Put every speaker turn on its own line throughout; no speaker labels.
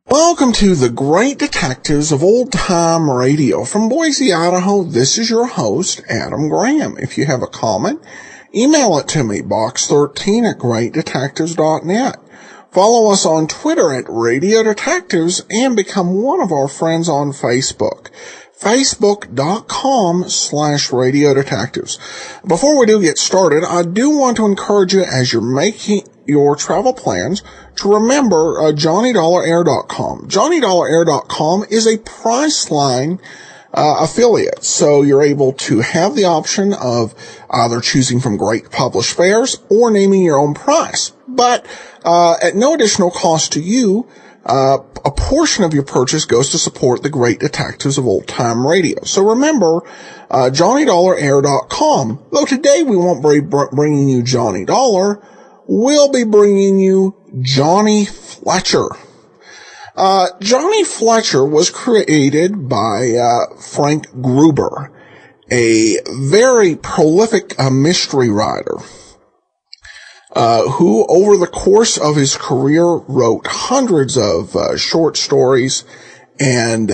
Welcome to the Great Detectives of Old Time Radio. From Boise, Idaho, this is your host, Adam Graham. If you have a comment, email it to me, box13@greatdetectives.net. Follow us on Twitter at Radio Detectives and become one of our friends on Facebook. Facebook.com/Radio Detectives. Before we do get started, I do want to encourage you as you're making your travel plans to remember JohnnyDollarAir.com. JohnnyDollarAir.com is a Priceline affiliate, so you're able to have the option of either choosing from great published fares or naming your own price. But at no additional cost to you, a portion of your purchase goes to support the Great Detectives of Old Time Radio. So remember, JohnnyDollarAir.com. Though today we won't be bringing you Johnny Dollar, we'll be bringing you Johnny Fletcher. Johnny Fletcher was created by Frank Gruber, a very prolific mystery writer, who over the course of his career wrote hundreds of short stories and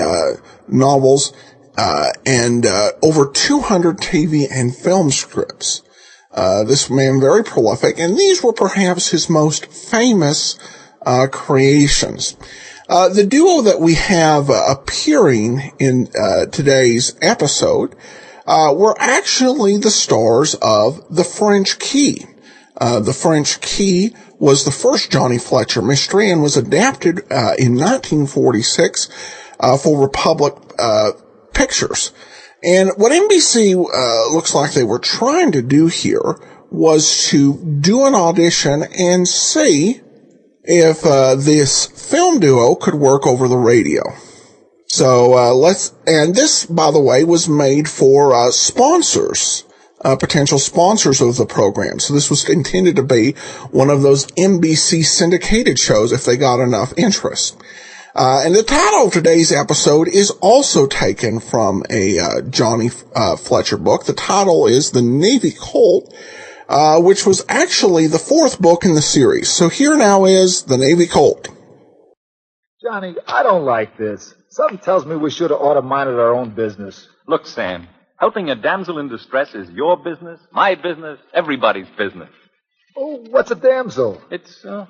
novels, and over 200 TV and film scripts. This man very prolific, and these were perhaps his most famous creations. The duo that we have appearing in today's episode were actually the stars of The French Key. The French Key was the first Johnny Fletcher mystery and was adapted in 1946 for Republic Pictures. And what NBC looks like they were trying to do here was to do an audition and see if this film duo could work over the radio. So and this, by the way, was made for sponsors, potential sponsors of the program. So this was intended to be one of those NBC syndicated shows if they got enough interest. And the title of today's episode is also taken from a Johnny Fletcher book. The title is The Navy Colt, which was actually the fourth book in the series. So here now is The Navy Colt.
Johnny, I don't like this. Something tells me we should have ought to minded our own business.
Look, Sam, helping a damsel in distress is your business, my business, everybody's business.
Oh, what's a damsel?
It's, a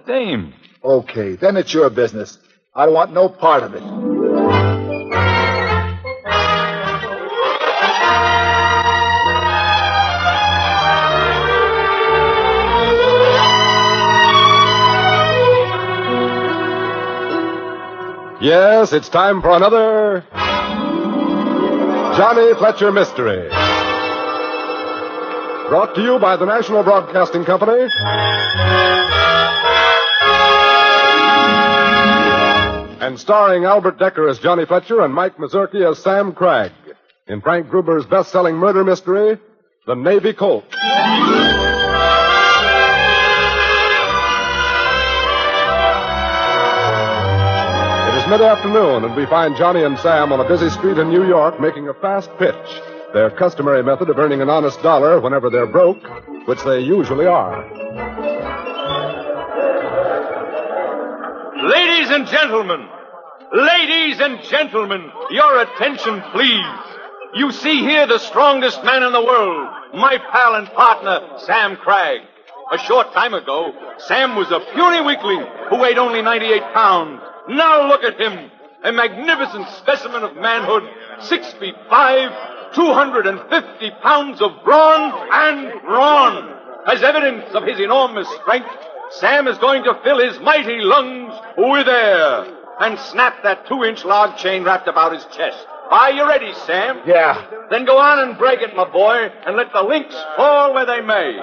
dame.
Okay, then it's your business. I don't want no part of it.
Yes, it's time for another Johnny Fletcher Mystery. Brought to you by the National Broadcasting Company and starring Albert Decker as Johnny Fletcher and Mike Mazurki as Sam Cragg in Frank Gruber's best-selling murder mystery, The Navy Colt. It is mid-afternoon, and we find Johnny and Sam on a busy street in New York making a fast pitch, their customary method of earning an honest dollar whenever they're broke, which they usually are.
Ladies and gentlemen, your attention, please. You see here the strongest man in the world, my pal and partner, Sam Cragg. A short time ago, Sam was a puny weakling who weighed only 98 pounds. Now look at him, a magnificent specimen of manhood, 6'5", 250 pounds of brawn and brawn. As evidence of his enormous strength, Sam is going to fill his mighty lungs with air and snap that 2-inch log chain wrapped about his chest. Are you ready, Sam?
Yeah.
Then go on and break it, my boy, and let the links fall where they may.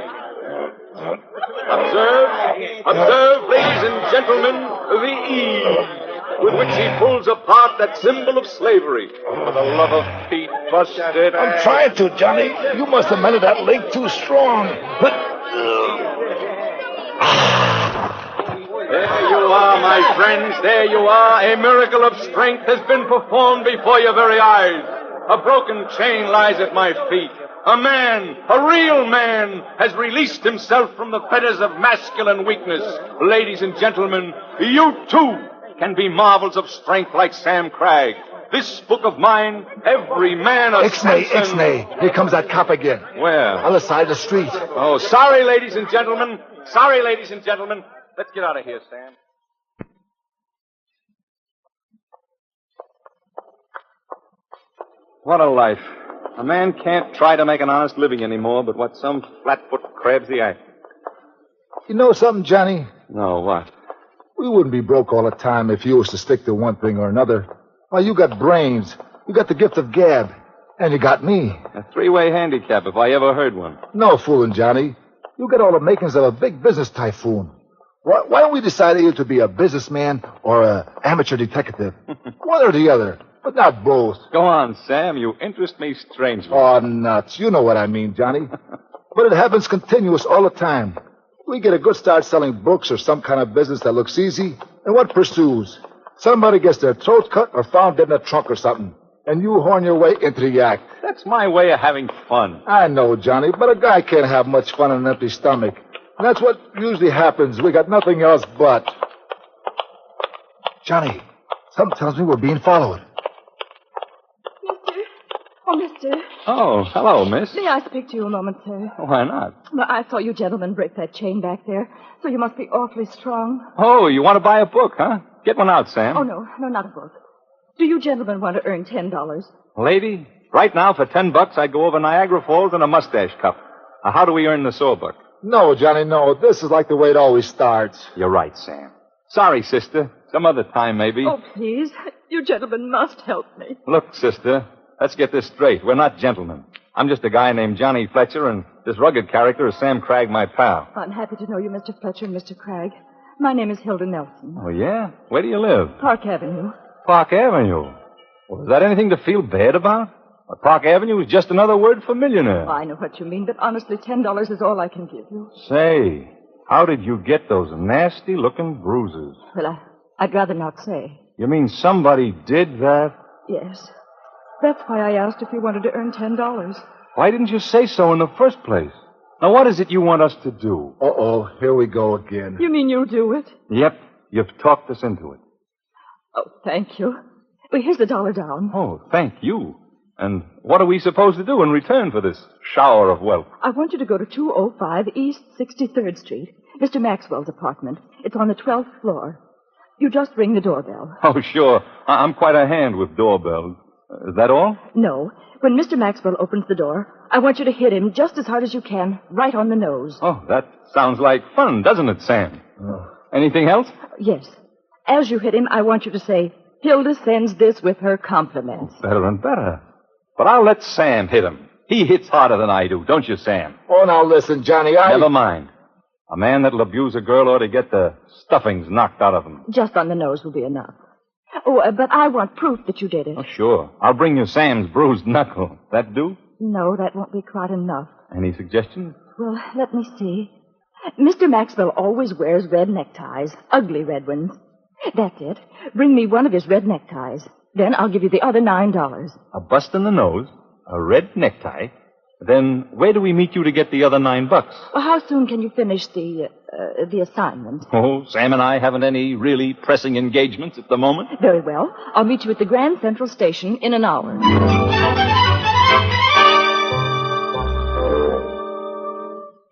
Observe, ladies and gentlemen, the ease. with which he pulls apart that symbol of slavery. For the love of Pete, bust it.
I'm trying to, Johnny. You must have melted that link too strong. But...
There you are, my friends. There you are. A miracle of strength has been performed before your very eyes. A broken chain lies at my feet. A man, a real man, has released himself from the fetters of masculine weakness. Ladies and gentlemen, you too can be marvels of strength like Sam Cragg. This book of mine, every man of
Ixnay. Here comes that cop again.
Where?
Other side of the street.
Oh, sorry, ladies and gentlemen. Sorry, ladies and gentlemen. Let's get out of here, Sam. What a life. A man can't try to make an honest living anymore, but what some flatfoot crabs the act.
You know something, Johnny?
No, what?
We wouldn't be broke all the time if you was to stick to one thing or another. Why, you got brains. You got the gift of gab. And you got me.
A three-way handicap, if I ever heard one.
No fooling, Johnny. You got all the makings of a big business typhoon. Why don't we decide either to be a businessman or an amateur detective? One or the other, but not both.
Go on, Sam. You interest me strangely.
Oh, nuts. You know what I mean, Johnny. But it happens continuous all the time. We get a good start selling books or some kind of business that looks easy, and what pursues? Somebody gets their throat cut or found dead in a trunk or something, and you horn your way into the act.
That's my way of having fun.
I know, Johnny, but a guy can't have much fun on an empty stomach. And that's what usually happens. We got nothing else but... Johnny, something tells me we're being followed.
Mister? Oh, mister.
Oh, hello, miss.
May I speak to you a moment, sir?
Why not?
Well, I saw you gentlemen break that chain back there, so you must be awfully strong.
Oh, you want to buy a book, huh? Get one out, Sam.
Oh, no, not a book. Do you gentlemen want to earn $10?
Lady, right now for $10, I'd go over Niagara Falls in a mustache cup. Now, how do we earn the sawbuck?
No, Johnny, no. This is like the way it always starts.
You're right, Sam. Sorry, sister. Some other time, maybe.
Oh, please. You gentlemen must help me.
Look, sister, let's get this straight. We're not gentlemen. I'm just a guy named Johnny Fletcher, and this rugged character is Sam Cragg, my pal.
I'm happy to know you, Mr. Fletcher and Mr. Cragg. My name is Hilda Nelson.
Oh, yeah? Where do you live?
Park Avenue.
Park Avenue. Well, is that anything to feel bad about? Park Avenue is just another word for millionaire.
I know what you mean, but honestly, $10 is all I can give you.
Say, how did you get those nasty-looking bruises?
Well, I'd rather not say.
You mean somebody did that?
Yes. That's why I asked if you wanted to earn $10.
Why didn't you say so in the first place? Now, what is it you want us to do?
Uh-oh, here we go again.
You mean you'll do it?
Yep, you've talked us into it.
Oh, thank you. Well, here's the $1 down.
Oh, thank you. And what are we supposed to do in return for this shower of wealth?
I want you to go to 205 East 63rd Street, Mr. Maxwell's apartment. It's on the 12th floor. You just ring the doorbell.
Oh, sure. I'm quite a hand with doorbells. Is that all?
No. When Mr. Maxwell opens the door, I want you to hit him just as hard as you can, right on the nose.
Oh, that sounds like fun, doesn't it, Sam? Anything else?
Yes. As you hit him, I want you to say, Hilda sends this with her compliments.
Better and better. But I'll let Sam hit him. He hits harder than I do, don't you, Sam?
Oh, now listen, Johnny,
Never mind. A man that'll abuse a girl ought to get the stuffings knocked out of him.
Just on the nose will be enough. Oh, but I want proof that you did it.
Oh, sure. I'll bring you Sam's bruised knuckle. That do?
No, that won't be quite enough.
Any suggestions?
Well, let me see. Mr. Maxwell always wears red neckties, ugly red ones. That's it. Bring me one of his red neckties. Then I'll give you the other $9.
A bust in the nose, a red necktie. Then where do we meet you to get the other $9?
Well, how soon can you finish the assignment?
Oh, Sam and I haven't any really pressing engagements at the moment.
Very well. I'll meet you at the Grand Central Station in an hour.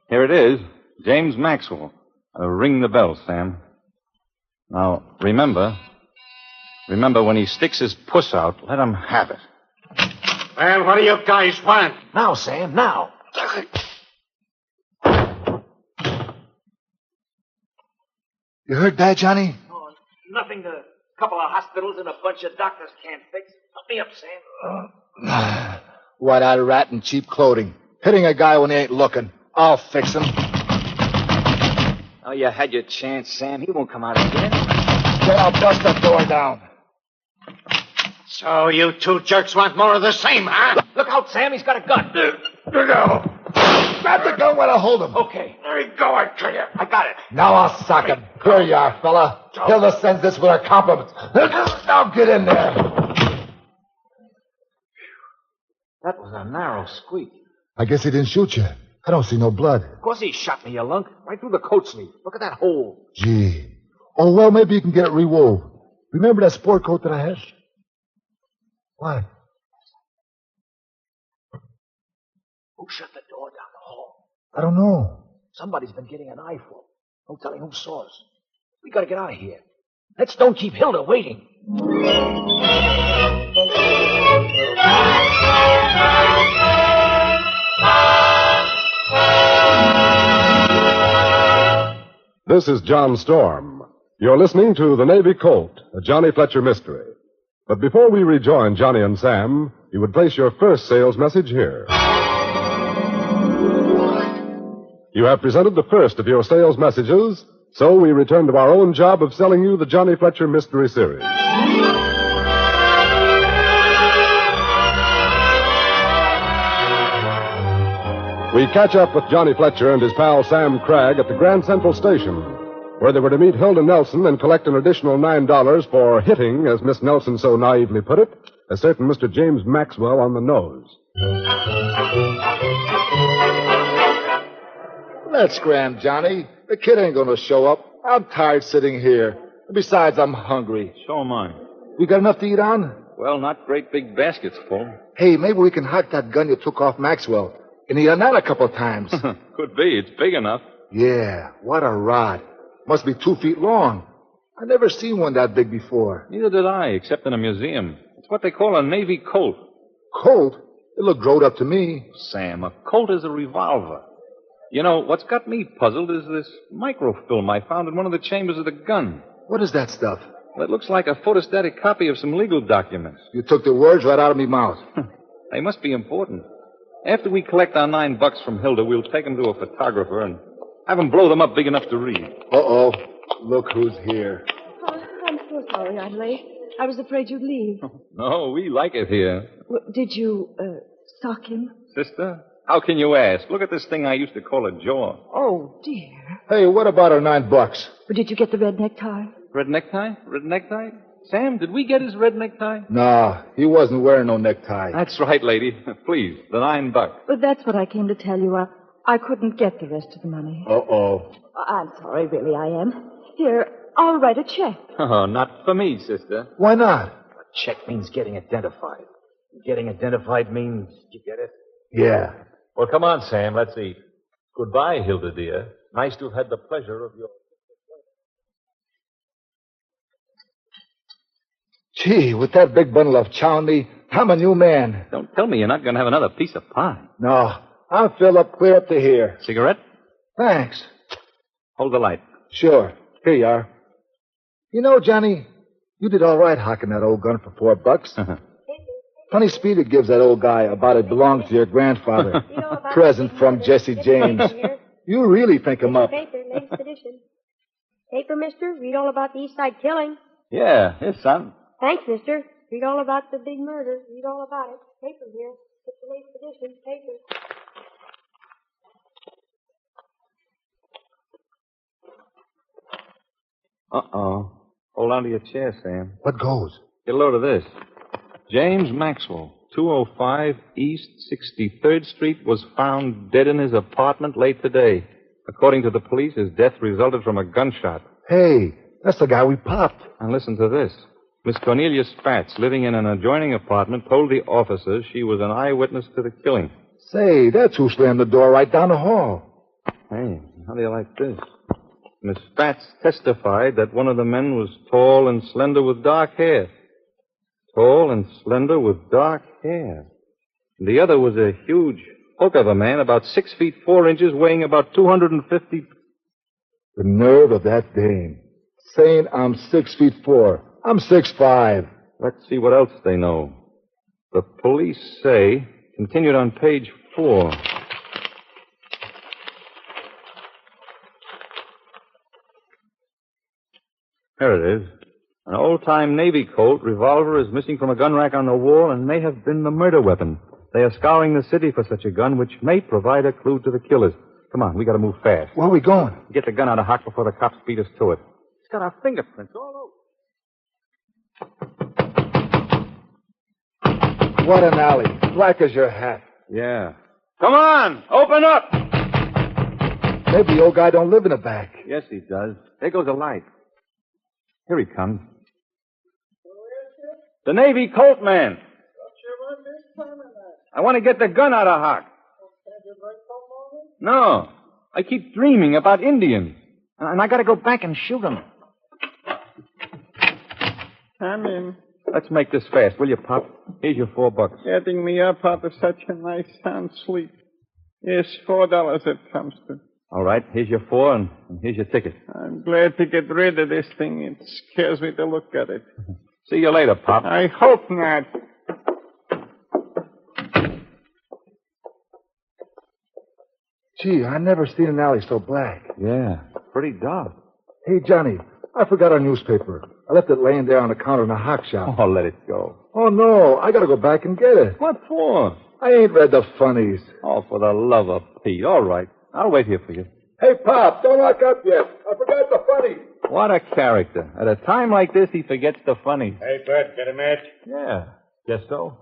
Here it is. James Maxwell. Ring the bell, Sam. Now, remember when he sticks his puss out, let him have it.
Well, what do you guys want?
Now, Sam, now. You heard that, Johnny?
Oh, nothing a couple of hospitals and a bunch of doctors can't fix. Help me up, Sam.
What out of rat and cheap clothing. Hitting a guy when he ain't looking. I'll fix him.
Oh, you had your chance, Sam. He won't come out again.
Then I'll bust the door down.
So you two jerks want more of the same, huh?
Look out, Sam. He's got a gun.
No. Grab the gun while I hold him.
Okay.
There you go, I tell you.
I got it.
Now I'll sock him. Here you are, fella. Hilda sends this with her compliments. Now get in there.
That was a narrow squeak.
I guess he didn't shoot you. I don't see no blood.
Of course he shot me, you lunk. Right through the coat sleeve. Look at that hole.
Gee. Oh, well, maybe you can get it rewove. Remember that sport coat that I had? What?
Who shut the door down the hall?
I don't know.
Somebody's been getting an eyeful. No telling who saw us. We gotta get out of here. Let's don't keep Hilda waiting.
This is John Storm. You're listening to The Navy Colt, a Johnny Fletcher mystery. But before we rejoin Johnny and Sam, you would place your first sales message here. You have presented the first of your sales messages, so we return to our own job of selling you the Johnny Fletcher Mystery Series. We catch up with Johnny Fletcher and his pal Sam Cragg at the Grand Central Station, where they were to meet Hilda Nelson and collect an additional $9 for hitting, as Miss Nelson so naively put it, a certain Mr. James Maxwell on the nose.
Let's scram, Johnny. The kid ain't gonna show up. I'm tired sitting here. Besides, I'm hungry.
So am I.
You got enough to eat on?
Well, not great big baskets full.
Hey, maybe we can hike that gun you took off Maxwell. And he done that a couple of times.
Could be. It's big enough.
Yeah, what a rod. Must be 2 feet long. I never seen one that big before.
Neither did I, except in a museum. It's what they call a Navy Colt.
Colt? It looked growed up to me.
Sam, a Colt is a revolver. You know, what's got me puzzled is this microfilm I found in one of the chambers of the gun.
What is that stuff?
Well, it looks like a photostatic copy of some legal documents.
You took the words right out of me mouth.
They must be important. After we collect our $9 from Hilda, we'll take them to a photographer and have him blow them up big enough to read.
Uh-oh. Look who's here.
Oh, I'm so sorry I'm late. I was afraid you'd leave.
No, we like it here.
Well, did you, sock him?
Sister, how can you ask? Look at this thing I used to call a jaw.
Oh, dear.
Hey, what about our $9?
But did you get the red necktie?
Red necktie? Red necktie? Sam, did we get his red necktie?
Nah, he wasn't wearing no necktie.
That's right, lady. Please, the $9.
Well, that's what I came to tell you. I couldn't get the rest of the money.
Uh-oh.
I'm sorry, really, I am. Here, I'll write a check.
Oh, not for me, sister.
Why not?
A check means getting identified. Getting identified means, you get it?
Yeah.
Well, come on, Sam. Let's eat. Goodbye, Hilda, dear. Nice to have had the pleasure of your...
Gee, with that big bundle of chow in me, I'm a new man.
Don't tell me you're not going to have another piece of pie.
No, I'm filled up clear up to here.
Cigarette?
Thanks.
Hold the light.
Sure. Here you are. You know, Johnny, you did all right hocking that old gun for $4. Funny speed it gives that old guy about it belongs to your grandfather. Present from Jesse James. You really think him up.
Paper, latest edition. Paper, mister. Read all about the East Side killing.
Yeah, here's some.
Thanks, mister. Read all about the big murder. Read all about it. Paper here. It's the latest edition. Paper.
Uh-oh. Hold on to your chair, Sam.
What goes?
Get a load of this. James Maxwell, 205 East 63rd Street, was found dead in his apartment late today. According to the police, his death resulted from a gunshot.
Hey, that's the guy we popped.
And listen to this. Miss Cornelia Spatz, living in an adjoining apartment, told the officers she was an eyewitness to the killing.
Say, that's who slammed the door right down the hall.
Hey, how do you like this? Miss Spatz testified that one of the men was tall and slender with dark hair. Tall and slender with dark hair. And the other was a huge hulk of a man, about 6 feet 4 inches, weighing about 250...
The nerve of that dame. Saying I'm 6 feet 4. I'm 6'5".
Let's see what else they know. The police say, continued on page 4. Here it is. An old-time Navy Colt revolver is missing from a gun rack on the wall and may have been the murder weapon. They are scouring the city for such a gun, which may provide a clue to the killers. Come on, we got to move fast.
Where are we going?
Get the gun out of Hock before the cops beat us to it. It's got our fingerprints all over.
What an alley. Black as your hat.
Yeah. Come on, open up!
Maybe the old guy don't live in the back.
Yes, he does. There goes a light. Here he comes. The Navy Colt man. I want to get the gun out of Hock. No. I keep dreaming about Indians. And I got to go back and shoot them.
Come in.
Let's make this fast, will you, Pop? Here's your $4.
Getting me up out of such a nice sound sleep. Yes, $4 it comes to.
All right, here's your 4, and here's your ticket.
I'm glad to get rid of this thing. It scares me to look at it.
See you later, Pop.
I hope not.
Gee, I never seen an alley so black.
Yeah, pretty dark.
Hey, Johnny, I forgot our newspaper. I left it laying there on the counter in the Hock shop.
Oh, let it go.
Oh, no, I got to go back and get it.
What for?
I ain't read the funnies.
Oh, for the love of Pete. All right, I'll wait here for you.
Hey, Pop, don't lock up yet. I forgot the funnies.
What a character. At a time like this, he forgets the funny.
Hey, Bert, get a match?
Yeah, guess so.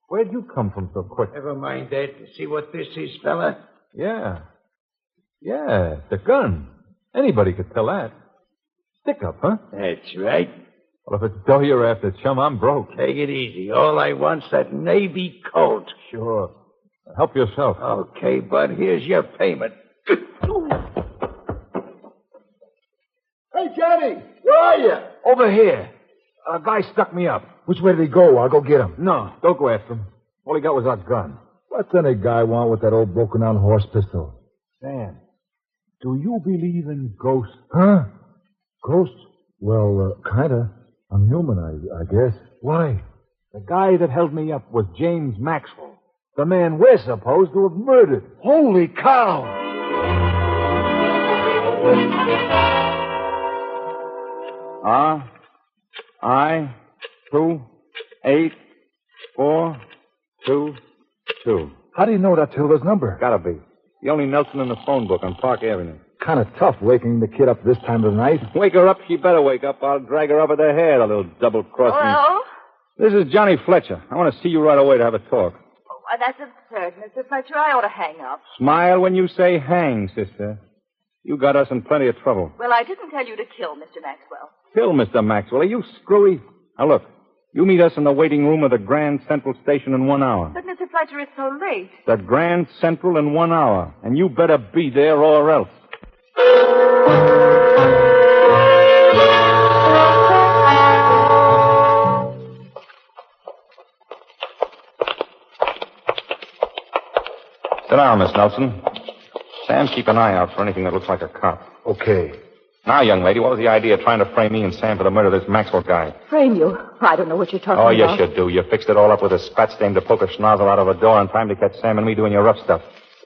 Where'd you come from so quick?
Never mind that. See what this is, fella?
Yeah, the gun. Anybody could tell that. Stick up, huh?
That's right.
Well, if it's dough you're after, chum, I'm broke.
Take it easy. All I want's that Navy Colt.
Sure. Help yourself.
Okay, bud, here's your payment.
Hey, Johnny, where are you?
Over here. A guy stuck me up.
Which way did he go? I'll go get him.
No, don't go after him. All he got was our gun.
What's any guy want with that old broken-down horse pistol?
Sam, do you believe in ghosts?
Huh? Ghosts? Well, kinda. I'm human, I guess.
Why? The guy that held me up was James Maxwell, the man we're supposed to have murdered.
Holy cow!
R-I-2-8-4-2-2.
How do you know that's Hilda's number?
Gotta be. The only Nelson in the phone book on Park Avenue.
Kind of tough waking the kid up this time of the night.
Wake her up. She better wake up. I'll drag her up with her hair, a little double-crossing.
Hello?
This is Johnny Fletcher. I want to see you right away to have a talk.
Oh, that's absurd, Mr. Fletcher. I ought to hang up.
Smile when you say hang, sister. You got us in plenty of trouble.
Well, I didn't tell you to kill Mr. Maxwell.
Kill Mr. Maxwell. Are you screwy? Now, look. You meet us in the waiting room of the Grand Central Station in 1 hour.
But, Mr. Fletcher, it's so late.
The Grand Central in 1 hour. And you better be there or else. Sit down, Miss Nelson. Sam, keep an eye out for anything that looks like a cop.
Okay.
Now, young lady, what was the idea of trying to frame me and Sam for the murder of this Maxwell guy?
Frame you? I don't know what you're talking
Oh,
about.
yes, you do. You fixed it all up with a spat stain to poke a schnozzle out of a door in time to catch Sam and me doing your rough stuff.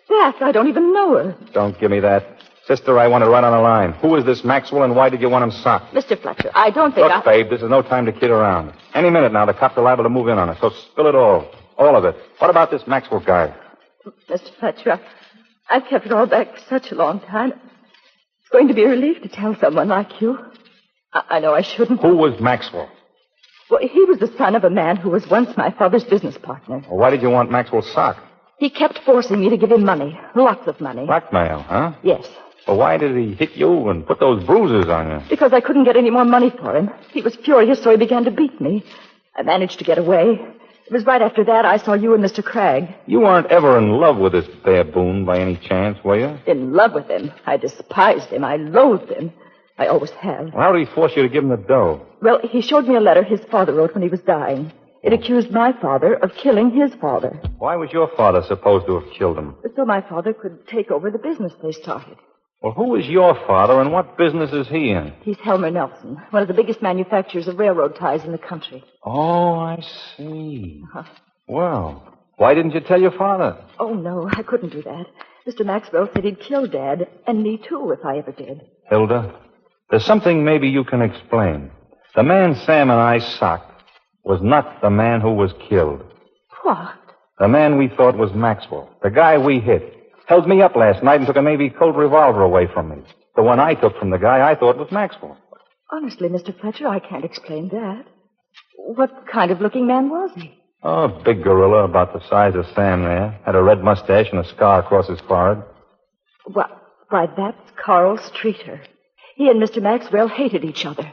That, I don't even know her.
Don't give me that. Sister, I want it right on the line. Who is this Maxwell and why did you want him socked?
Mr. Fletcher, I don't think
Look, babe, this is no time to kid around. Any minute now, the cops are liable to move in on us, so spill it all. All of it. What about this Maxwell guy?
Mr. Fletcher, I've kept it all back for such a long time. It's going to be a relief to tell someone like you. I know I shouldn't.
Who was Maxwell?
Well, he was the son of a man who was once my father's business partner.
Well, why did you want Maxwell socked?
He kept forcing me to give him money. Lots of money.
Blackmail, huh?
Yes.
Well, why did he hit you and put those bruises on you?
Because I couldn't get any more money for him. He was furious, so he began to beat me. I managed to get away. It was right after that I saw you and Mr. Cragg.
You weren't ever in love with this baboon by any chance, were you?
In love with him. I despised him. I loathed him. I always have.
Well, how did he force you to give him the dough?
Well, he showed me a letter his father wrote when he was dying. It accused my father of killing his father.
Why was your father supposed to have killed him?
So my father could take over the business they started.
Well, who is your father and what business is he in?
He's Helmer Nelson, one of the biggest manufacturers of railroad ties in the country.
Oh, I see. Well, why didn't you tell your father?
Oh, no, I couldn't do that. Mr. Maxwell said he'd kill Dad, and me too, if I ever did.
Hilda, there's something maybe you can explain. The man Sam and I socked was not the man who was killed.
What?
The man we thought was Maxwell. The guy we hit. Held me up last night and took a Navy Colt revolver away from me. The one I took from the guy I thought was Maxwell.
Honestly, Mr. Fletcher, I can't explain that. What kind of looking man was he?
Oh, a big gorilla about the size of Sam there. Had a red mustache and a scar across his forehead.
Why, that's Carl Streeter. He and Mr. Maxwell hated each other.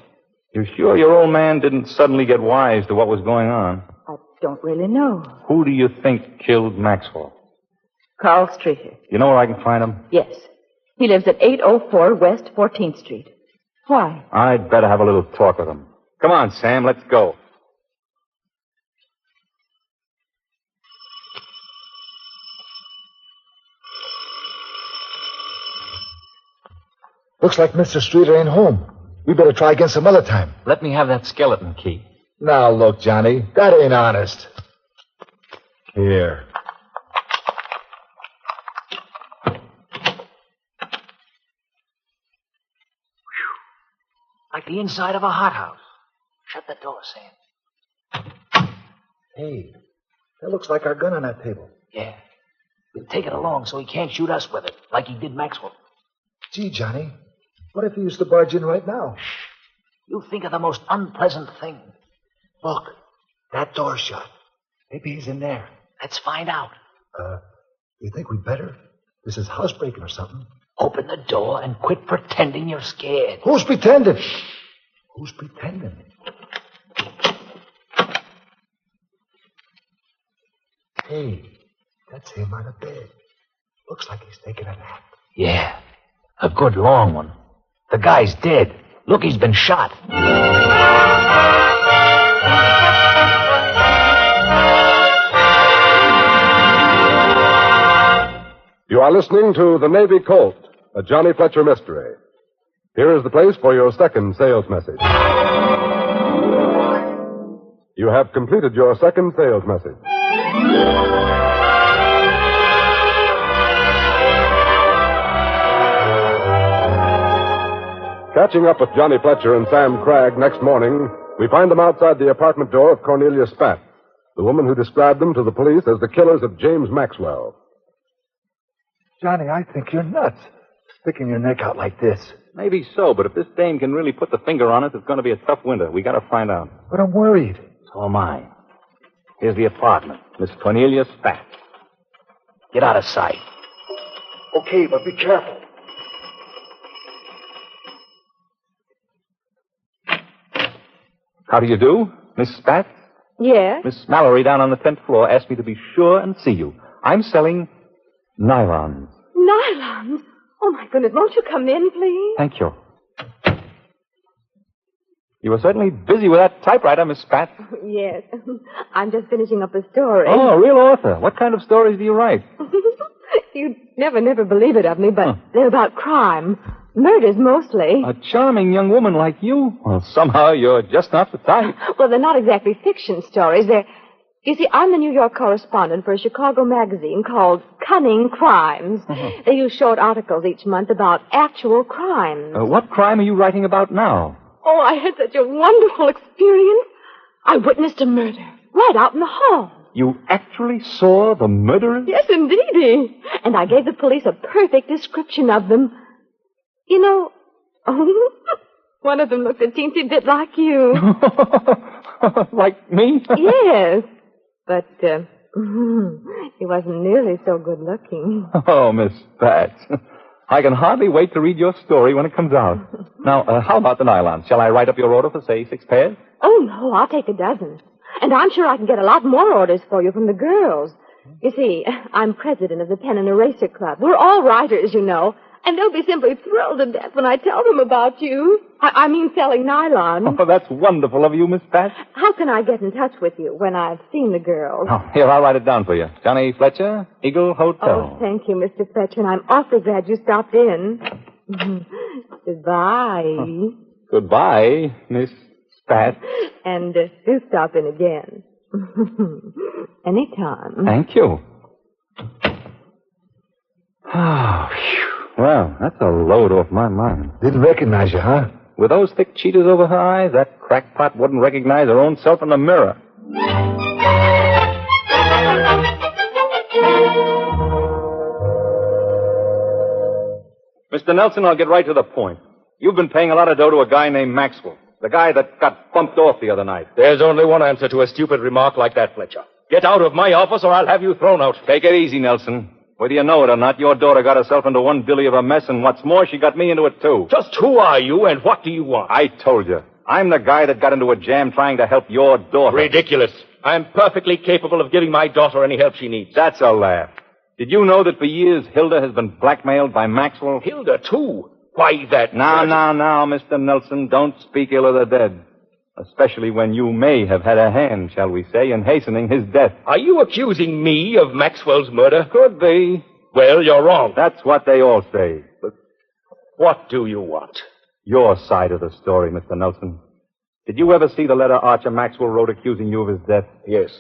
You sure your old man didn't suddenly get wise to what was going on?
I don't really know.
Who do you think killed Maxwell?
Carl Streeter.
You know where I can find him?
Yes. He lives at 804 West 14th Street. Why?
I'd better have a little talk with him. Come on, Sam, let's go.
Looks like Mr. Streeter ain't home. We better try again some other time.
Let me have that skeleton key.
Now, look, Johnny, that ain't honest. Here.
Like the inside of a hothouse. Shut the door, Sam.
Hey, that looks like our gun on that table.
Yeah. We'll take it along so he can't shoot us with it, like he did Maxwell.
Gee, Johnny, what if he used to barge in right now?
You think of the most unpleasant thing.
Look, that door's shut. Maybe he's in there.
Let's find out.
You think we'd better? This is housebreaking or something.
Open the door and quit pretending you're scared.
Who's pretending? Who's pretending? Hey, that's him on the bed. Looks like he's taking a nap.
Yeah, a good long one. The guy's dead. Look, he's been shot.
You are listening to The Navy Colt, a Johnny Fletcher mystery. Here is the place for your second sales message. You have completed your second sales message. Catching up with Johnny Fletcher and Sam Cragg next morning, we find them outside the apartment door of Cornelia Spatt, the woman who described them to the police as the killers of James Maxwell.
Johnny, I think you're nuts. Sticking your neck out like this.
Maybe so, but if this dame can really put the finger on it, it's going to be a tough winter. We got to find out.
But I'm worried.
So am I. Here's the apartment. Miss Cornelia Spatt.
Get out of sight.
Okay, but be careful.
How do you do, Miss Spatt?
Yes?
Miss Mallory down on the 10th floor asked me to be sure and see you. I'm selling nylons.
Nylons? Oh, my goodness. Won't you come in, please?
Thank you. You were certainly busy with that typewriter, Miss Spatt.
Yes. I'm just finishing up a story.
Oh, a real author. What kind of stories do you write?
You'd never believe it of me, but they're about crime. Murders, mostly.
A charming young woman like you? Well, somehow you're just not the type.
Well, they're not exactly fiction stories. You see, I'm the New York correspondent for a Chicago magazine called Cunning Crimes. They use short articles each month about actual crimes.
What crime are you writing about now?
Oh, I had such a wonderful experience. I witnessed a murder right out in the hall.
You actually saw the murderers?
Yes, indeedy. And I gave the police a perfect description of them. You know, one of them looked a teensy bit like you.
Like me?
Yes. But he wasn't nearly so good looking.
Oh, Miss Spatt. I can hardly wait to read your story when it comes out. Now, how about the nylons? Shall I write up your order for, say, 6 pairs?
Oh, no, I'll take a dozen. And I'm sure I can get a lot more orders for you from the girls. You see, I'm president of the Pen and Eraser Club. We're all writers, you know. And they'll be simply thrilled to death when I tell them about you. I mean selling nylon.
Oh, that's wonderful of you, Miss Spatt.
How can I get in touch with you when I've seen the girls?
Oh, here, I'll write it down for you. Johnny Fletcher, Eagle Hotel.
Oh, thank you, Mr. Fletcher, and I'm awfully glad you stopped in. Goodbye.
Goodbye, Miss Spatt.
And do stop in again. Anytime.
Thank you. Oh, phew. Well, that's a load off my mind.
Didn't recognize you, huh?
With those thick cheaters over her eyes, that crackpot wouldn't recognize her own self in the mirror. Mr. Nelson, I'll get right to the point. You've been paying a lot of dough to a guy named Maxwell. The guy that got bumped off the other night.
There's only one answer to a stupid remark like that, Fletcher. Get out of my office or I'll have you thrown out.
Take it easy, Nelson. Whether you know it or not, your daughter got herself into one dilly of a mess, and what's more, she got me into it, too.
Just who are you and what do you want?
I told you. I'm the guy that got into a jam trying to help your daughter.
Ridiculous. I'm perfectly capable of giving my daughter any help she needs.
That's a laugh. Did you know that for years Hilda has been blackmailed by Maxwell?
Hilda, too? Why, that...
Now, Mr. Nelson, don't speak ill of the dead. Especially when you may have had a hand, shall we say, in hastening his death.
Are you accusing me of Maxwell's murder?
Could be.
Well, you're wrong.
That's what they all say. But
what do you want?
Your side of the story, Mr. Nelson. Did you ever see the letter Archer Maxwell wrote accusing you of his death?
Yes.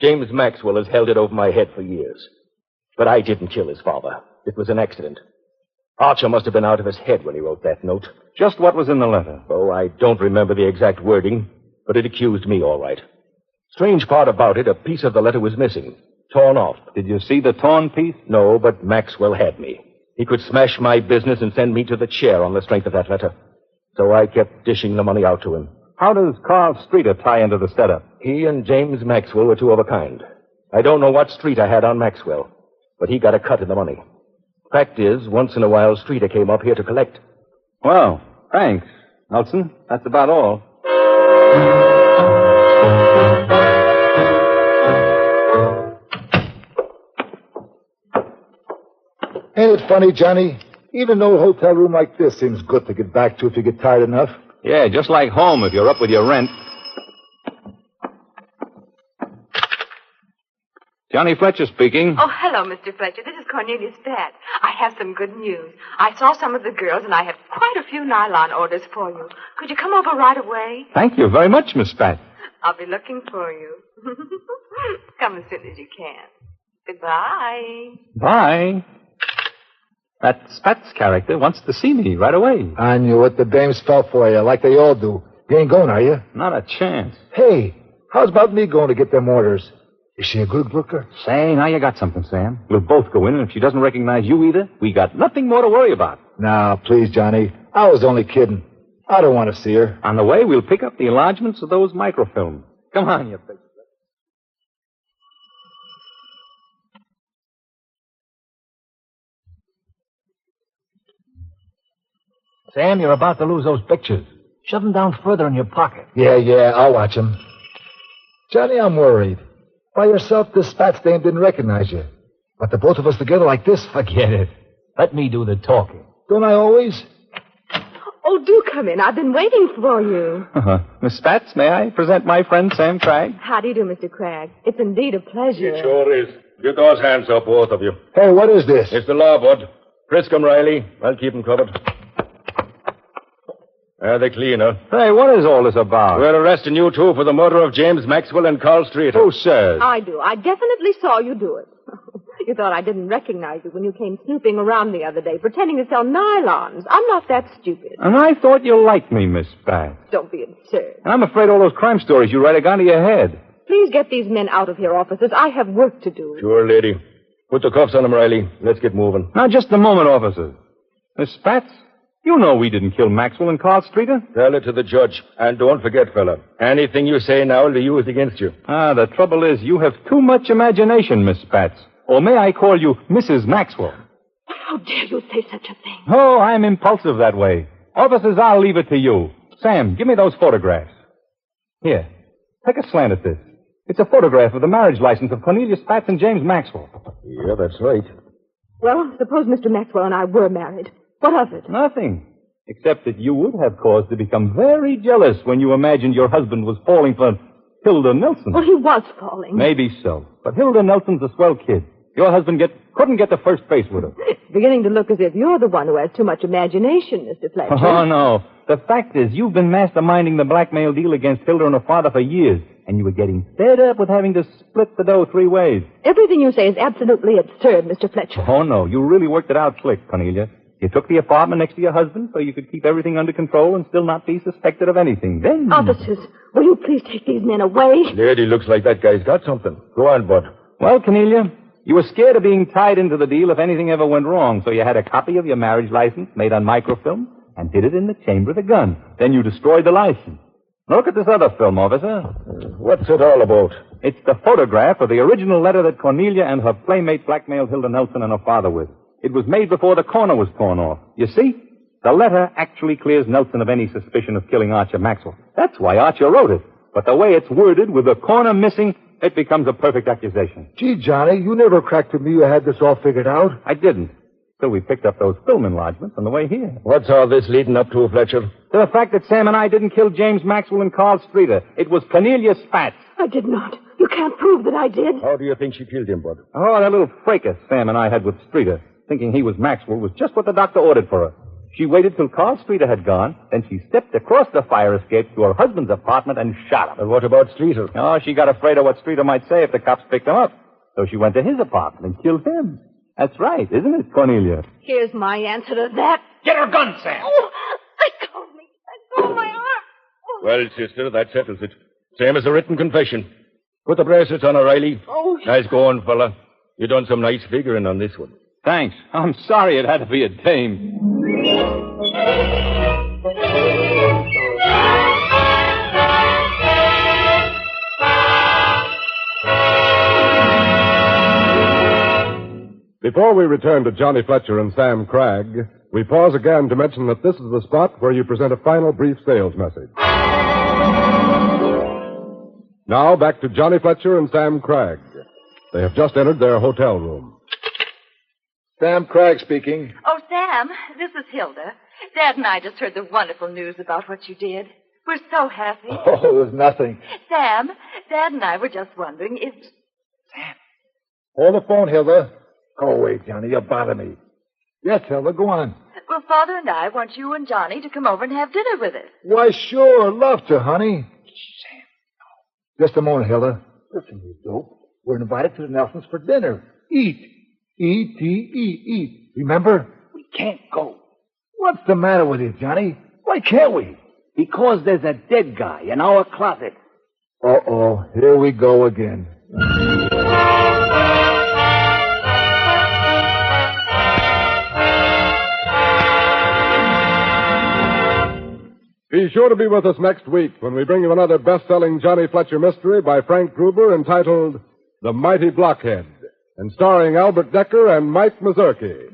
James Maxwell has held it over my head for years. But I didn't kill his father. It was an accident. Archer must have been out of his head when he wrote that note.
Just what was in the letter?
Oh, I don't remember the exact wording, but it accused me all right. Strange part about it, a piece of the letter was missing. Torn off.
Did you see the torn piece?
No, but Maxwell had me. He could smash my business and send me to the chair on the strength of that letter. So I kept dishing the money out to him.
How does Carl Streeter tie into the setup?
He and James Maxwell were two of a kind. I don't know what street I had on Maxwell, but he got a cut in the money. Fact is, once in a while, Streeter came up here to collect.
Well, thanks, Nelson. That's about all.
Ain't it funny, Johnny? Even an old hotel room like this seems good to get back to if you get tired enough.
Yeah, just like home if you're up with your rent. Johnny Fletcher speaking.
Oh, hello, Mr. Fletcher. This is Cornelius Pat. I have some good news. I saw some of the girls, and I have quite a few nylon orders for you. Could you come over right away?
Thank you very much, Miss Pat.
I'll be looking for you. Come as soon as you can. Goodbye.
Bye. That Spats character wants to see me right away.
I knew it. The dames fell for you, like they all do. You ain't going, are you?
Not a chance.
Hey, how's about me going to get them orders? Is she a good looker?
Say, now you got something, Sam. We'll both go in, and if she doesn't recognize you either, we got nothing more to worry about.
Now, please, Johnny. I was only kidding. I don't want to see her.
On the way, we'll pick up the enlargements of those microfilms. Come on, you big...
Sam, you're about to lose those pictures. Shove them down further in your pocket.
Yeah, I'll watch them. Johnny, I'm worried. By yourself, this Spats dame didn't recognize you. But the both of us together like this?
Forget it. Let me do the talking.
Don't I always?
Oh, do come in. I've been waiting for you.
Miss Spats, may I present my friend Sam Cragg?
How do you do, Mr. Cragg? It's indeed a pleasure.
It sure is. Get those hands up, both of you.
Hey, what is this?
It's the law, bud. Frisk 'em, Riley. I'll keep 'em covered. They're clean, huh?
Hey, what is all this about?
We're arresting you two for the murder of James Maxwell and Carl Streeter.
Who says?
I do. I definitely saw you do it. You thought I didn't recognize you when you came snooping around the other day, pretending to sell nylons. I'm not that stupid.
And I thought you liked me, Miss Spats.
Don't be absurd.
And I'm afraid all those crime stories you write have gone to your head.
Please get these men out of here, officers. I have work to do.
Sure, lady. Put the cuffs on them, Riley. Let's get moving.
Now, just a moment, officers. Miss Spats, you know we didn't kill Maxwell and Carl Streeter.
Tell it to the judge. And don't forget, fella, anything you say now will be used against you.
The trouble is you have too much imagination, Miss Spats. Or may I call you Mrs. Maxwell?
How dare you say such a thing?
Oh, I'm impulsive that way. Officers, I'll leave it to you. Sam, give me those photographs. Here, take a slant at this. It's a photograph of the marriage license of Cornelia Spats and James Maxwell.
Yeah, that's right.
Well, suppose Mr. Maxwell and I were married. What of it?
Nothing. Except that you would have cause to become very jealous when you imagined your husband was falling for Hilda Nelson.
Well, he was falling.
Maybe so. But Hilda Nelson's a swell kid. Your husband couldn't get to first base with her.
It's beginning to look as if you're the one who has too much imagination, Mr. Fletcher.
Oh, no. The fact is, you've been masterminding the blackmail deal against Hilda and her father for years, and you were getting fed up with having to split the dough 3 ways.
Everything you say is absolutely absurd, Mr. Fletcher.
Oh, no. You really worked it out slick, Cornelia. You took the apartment next to your husband so you could keep everything under control and still not be suspected of anything. Then...
Officers, will you please take these men away?
Lady, looks like that guy's got something. Go on, Bud.
Well, Cornelia, you were scared of being tied into the deal if anything ever went wrong, so you had a copy of your marriage license made on microfilm and hid it in the chamber of the gun. Then you destroyed the license. Look at this other film, officer.
What's it all about?
It's the photograph of the original letter that Cornelia and her playmate blackmailed Hilda Nelson and her father with. It was made before the corner was torn off. You see? The letter actually clears Nelson of any suspicion of killing Archer Maxwell. That's why Archer wrote it. But the way it's worded, with the corner missing, it becomes a perfect accusation.
Gee, Johnny, you never cracked to me you had this all figured out.
I didn't. Till we picked up those film enlargements on the way here.
What's all this leading up to, Fletcher?
To the fact that Sam and I didn't kill James Maxwell and Carl Streeter. It was Cornelia Spatz.
I did not. You can't prove that I did.
How do you think she killed him, Bud?
Oh, that little fracas Sam and I had with Streeter, thinking he was Maxwell, was just what the doctor ordered for her. She waited till Carl Streeter had gone, then she stepped across the fire escape to her husband's apartment and shot him.
And what about Streeter?
Oh, she got afraid of what Streeter might say if the cops picked him up. So she went to his apartment and killed him. That's right, isn't it, Cornelia?
Here's my answer to that.
Get her gun, Sam.
Oh, let go of me. Let go of my arm. Oh.
Well, sister, that settles it. Same as a written confession. Put the bracelets on, O'Reilly.
Oh.
Nice going, fella. You done some nice figuring on this one.
Thanks. I'm sorry it had to be a dame.
Before we return to Johnny Fletcher and Sam Cragg, we pause again to mention that this is the spot where you present a final brief sales message. Now, back to Johnny Fletcher and Sam Cragg. They have just entered their hotel room.
Sam Cragg speaking.
Oh, Sam, this is Hilda. Dad and I just heard the wonderful news about what you did. We're so happy.
Oh, it was nothing.
Sam, Dad and I were just wondering if...
Sam. Hold the phone, Hilda. Go away, Johnny. You bother me. Yes, Hilda, go on.
Well, Father and I want you and Johnny to come over and have dinner with us.
Why, sure. Love to, honey. Sam. Just a moment, Hilda. Listen, you dope. We're invited to the Nelsons for dinner. Eat. Eat. Remember? We can't go. What's the matter with you, Johnny? Why can't we?
Because there's a dead guy in our closet.
Uh-oh. Here we go again.
Be sure to be with us next week when we bring you another best-selling Johnny Fletcher mystery by Frank Gruber entitled The Mighty Blockhead, and starring Albert Decker and Mike Mazurki.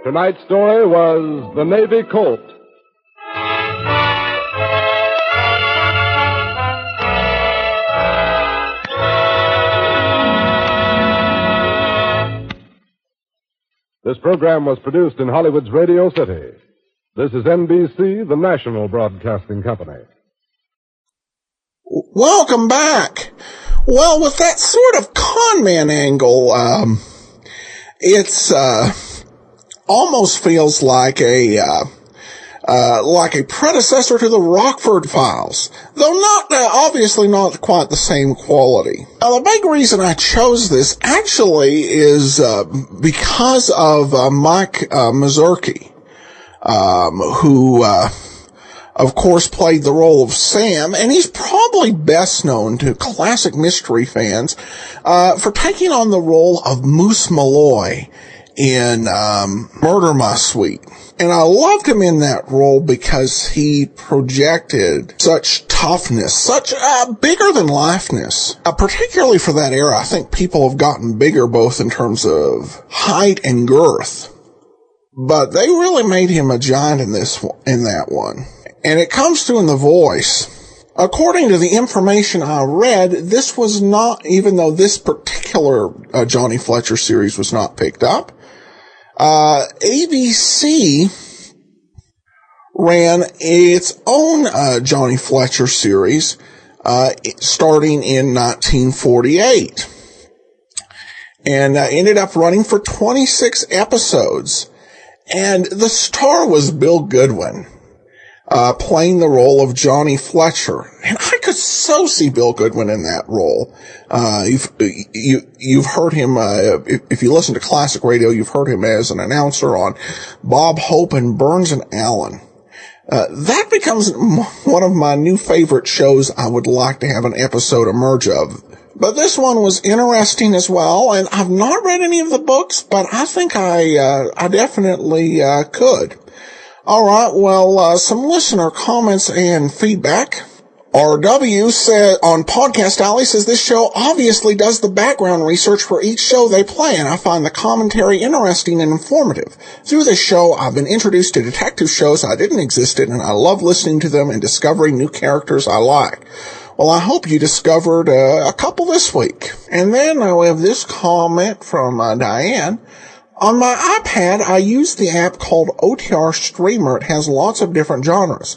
Tonight's story was The Navy Colt. This program was produced in Hollywood's Radio City. This is NBC, the national broadcasting company.
Welcome back. Well, with that sort of con man angle, it's almost feels like a predecessor to the Rockford Files, though not obviously not quite the same quality. Now, the big reason I chose this actually is because of Mike Mazurki, who of course played the role of Sam, and he's probably best known to classic mystery fans for taking on the role of Moose Malloy in Murder My Sweet. And I loved him in that role because he projected such toughness, such bigger-than-lifeness. Particularly for that era, I think people have gotten bigger both in terms of height and girth. But they really made him a giant in that one. And it comes through in the voice. According to the information I read, this was not, even though this particular Johnny Fletcher series was not picked up, ABC ran its own Johnny Fletcher series starting in 1948 and ended up running for 26 episodes. And the star was Bill Goodwin. playing the role of Johnny Fletcher. And I could so see Bill Goodwin in that role. You've heard him, if you listen to classic radio, you've heard him as an announcer on Bob Hope and Burns and Allen. That becomes one of my new favorite shows I would like to have an episode emerge of. But this one was interesting as well, and I've not read any of the books, but I think I definitely could. All right, well, some listener comments and feedback. RW said on Podcast Alley says this show obviously does the background research for each show they play, and I find the commentary interesting and informative. Through this show, I've been introduced to detective shows I didn't exist in, and I love listening to them and discovering new characters I like. Well, I hope you discovered a couple this week. And then we have this comment from Diane. On my iPad, I use the app called OTR Streamer. It has lots of different genres.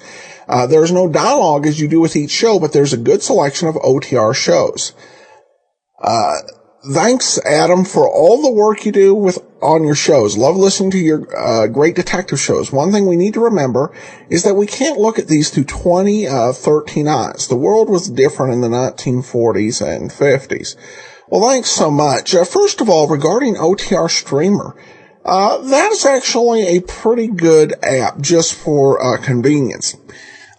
There's no dialogue as you do with each show, but there's a good selection of OTR shows. Thanks, Adam, for all the work you do on your shows. Love listening to your great detective shows. One thing we need to remember is that we can't look at these through 2013 eyes. The world was different in the 1940s and 50s. Well, thanks so much. First of all, regarding OTR Streamer, that is actually a pretty good app just for convenience.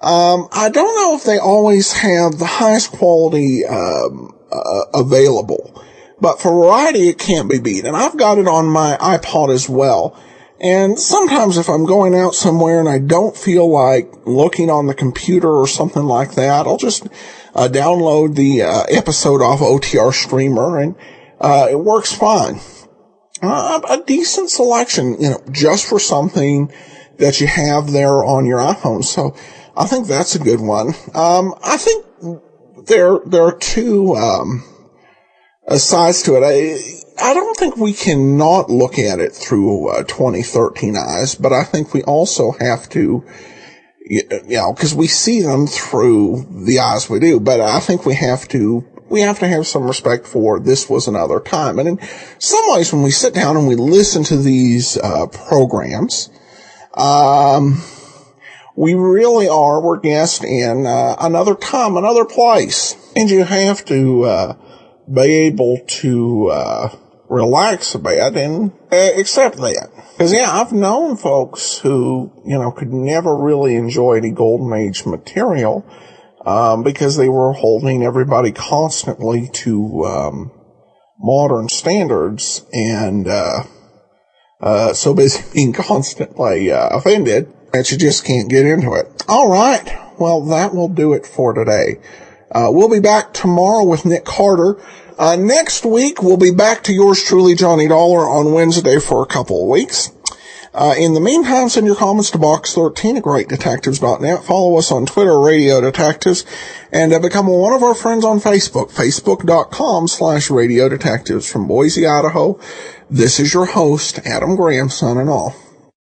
I don't know if they always have the highest quality available, but for variety, it can't be beat. And I've got it on my iPod as well. And sometimes if I'm going out somewhere and I don't feel like looking on the computer or something like that, I'll just download the episode off OTR Streamer, and it works fine. A decent selection, just for something that you have there on your iPhone. So I think that's a good one. I think there are two sides to it. I don't think we can not look at it through 2013 eyes, but I think we also have to, because we see them through the eyes we do, but I think we have to have some respect for this was another time. And in some ways, when we sit down and we listen to these programs, we really we're guests in another time, another place. And you have to be able to relax a bit and accept that. Because, I've known folks who, could never really enjoy any Golden Age material because they were holding everybody constantly to modern standards and so busy being constantly offended that you just can't get into it. All right. Well, that will do it for today. We'll be back tomorrow with Nick Carter. Next week, we'll be back to yours truly, Johnny Dollar, on Wednesday for a couple of weeks. In the meantime, send your comments to Box13 at GreatDetectives.net. Follow us on Twitter, Radio Detectives, and become one of our friends on Facebook, Facebook.com/Radio Detectives. From Boise, Idaho, this is your host, Adam Graham, signing off.